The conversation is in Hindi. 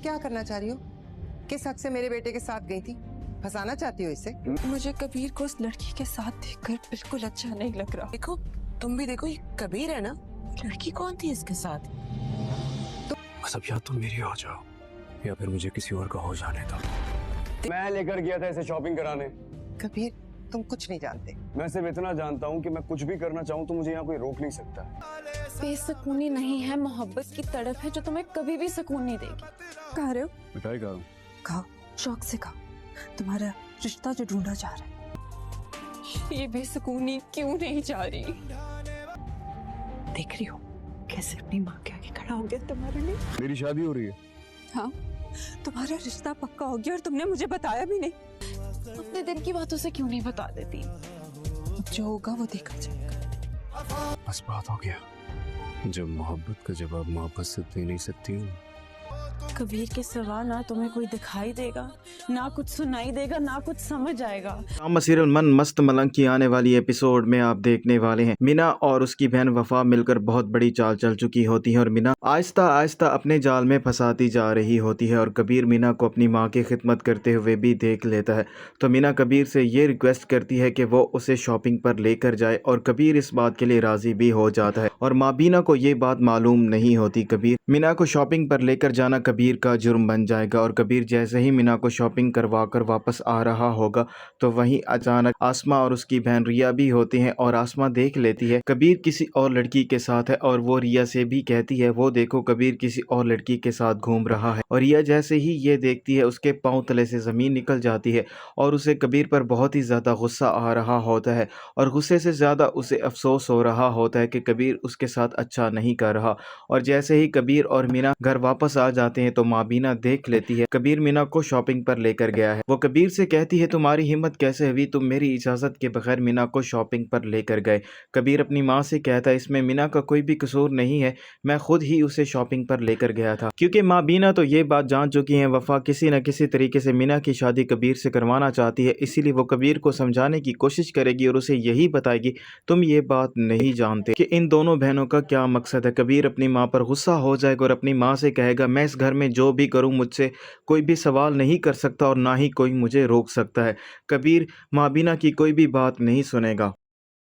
क्या करना चाह रही हो? किस हक से मेरे बेटे के साथ गई थी? फंसाना चाहती हो इसे? मुझे कबीर को उस लड़की के साथ देखकर बिल्कुल अच्छा नहीं लग रहा। देखो, तुम भी देखो, ये कबीर है ना, लड़की कौन थी इसके साथ? बस अब या तुम मेरी हो जाओ या फिर मुझे किसी और का हो जाने दो। मैं लेकर गया था इसे शॉपिंग कराने। कबीर, तुम कुछ नहीं जानते। मैं सिर्फ इतना जानता हूँ कि मैं कुछ भी करना चाहूँ तो मुझे यहाँ कोई रोक नहीं सकता। बेसुकूनी नहीं है, मोहब्बत की तड़प है जो तुम्हें कभी भी सुकून नहीं देगी। कह रहे हो? मिठाई खाओ। खाओ, शौक से खाओ। तुम्हारा रिश्ता जो ढूंढा जा रहा है, ये बेसुकूनी क्यों नहीं जा रही? देख रही हो कैसे अपनी माँ के आगे खड़ा हो गया तुम्हारे लिए? मेरी शादी हो रही है। हाँ, तुम्हारा रिश्ता पक्का हो गया और तुमने मुझे बताया भी नहीं। अपने दिल की बातों से क्यों नहीं बता देती? जो होगा वो देखा जाएगा। बस बात हो गया। जब मोहब्बत का जवाब मोहब्बत से दे नहीं सकती हूँ। कबीर के सिवा ना तुम्हें कोई दिखाई देगा, ना कुछ सुनाई देगा, ना कुछ समझ आएगा। मसीरुल मन मस्त मलंग की आने वाली एपिसोड में आप देखने वाले हैं मीना और उसकी बहन वफा मिलकर बहुत बड़ी चाल चल चुकी होती है और मीना आहिस्ता आहिस्ता अपने जाल में फंसाती जा रही होती है और कबीर मीना को अपनी माँ की खिदमत करते हुए भी देख लेता है। तो मीना कबीर से ये रिक्वेस्ट करती है कि वो उसे शॉपिंग पर लेकर जाए और कबीर इस बात के लिए राजी भी हो जाता है और माँ बीना को ये बात मालूम नहीं होती। कबीर मीना को शॉपिंग पर लेकर जाना कबीर का जुर्म बन जाएगा और कबीर जैसे ही मीना को शॉपिंग करवा कर वापस आ रहा होगा तो वहीं अचानक आसमा और उसकी बहन रिया भी होती हैं और आसमा देख लेती है कबीर किसी और लड़की के साथ है और वो रिया से भी कहती है वो देखो कबीर किसी और लड़की के साथ घूम रहा है। और रिया जैसे ही ये देखती है उसके पांव तले से ज़मीन निकल जाती है और उसे कबीर पर बहुत ही ज़्यादा गुस्सा आ रहा होता है और गुस्से से ज़्यादा उसे अफसोस हो रहा होता है कि कबीर उसके साथ अच्छा नहीं कर रहा। और जैसे ही कबीर और मीना घर वापस आ जाते हैं तो माँ बीना देख लेती है कबीर मीना को शॉपिंग पर लेकर गया है। वो कबीर से कहती है तुम्हारी हिम्मत कैसे हुई, तुम मेरी इजाज़त के बगैर मीना को शॉपिंग पर लेकर गए। कबीर अपनी माँ से कहता है इसमें मीना का कोई भी कसूर नहीं है, मैं खुद ही उसे शॉपिंग पर लेकर गया था। क्योंकि माँ बीना तो ये बात जान चुकी है वफा किसी न किसी तरीके से मीना की शादी कबीर से करवाना चाहती है, इसीलिए वो कबीर को समझाने की कोशिश करेगी और उसे यही बताएगी तुम ये बात नहीं जानते कि इन दोनों बहनों का क्या मकसद है। कबीर अपनी माँ पर गुस्सा हो जाएगा और अपनी माँ से कहेगा मैं इस घर में जो भी करूँ मुझसे कोई भी सवाल नहीं कर सकता और ना ही कोई मुझे रोक सकता है। कबीर माँ बीना की कोई भी बात नहीं सुनेगा।